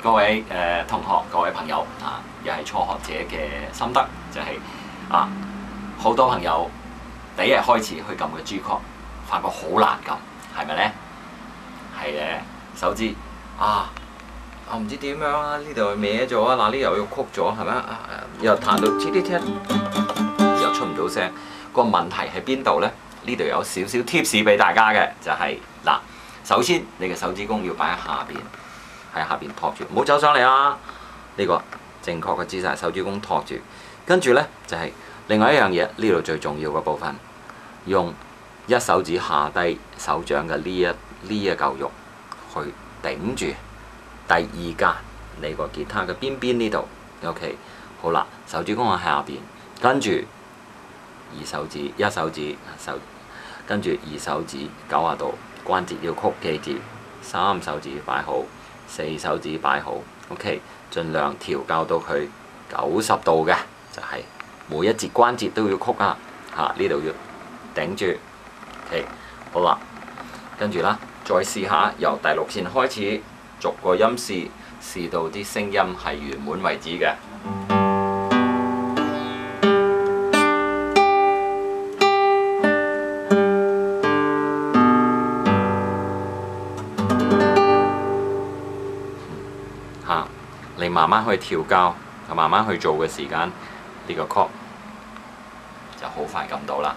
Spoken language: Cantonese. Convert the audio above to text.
各位同學、各位朋友啊，又係初學者嘅心得，就係、好多朋友第一日開始去撳個 G chord，發覺好難撳，係咪咧？係咧，手指我唔知點樣啊，呢度歪咗啊，嗱呢度又曲咗，係咪啊？又彈到吱啲聽，又出唔到聲。個問題喺邊度咧？呢度有少少 tips 俾大家嘅，就係、首先你嘅手指公要擺喺下邊。喺下邊托住，唔好走上嚟啊！呢個正確嘅姿勢，手指公托住。跟住呢，就係另外一樣嘢，呢度最重要嘅部分，用一手指下低手掌嘅呢一嚿肉去頂住第二間你個吉他嘅邊邊呢度。OK， 好啦，手指公喺下邊，跟住一手指，跟住二手指90度，關節要曲，記住三手指擺好。4手指擺好 ，OK， 盡量調校到佢90度嘅，就係、每一節關節都要曲啊！呢度要頂住 ，OK， 好啦，跟住啦，再試下由第6線開始，逐個音試到啲聲音係圓滿為止嘅。你慢慢去調校，慢慢去做嘅時間，呢個 chord 就好快撳到啦。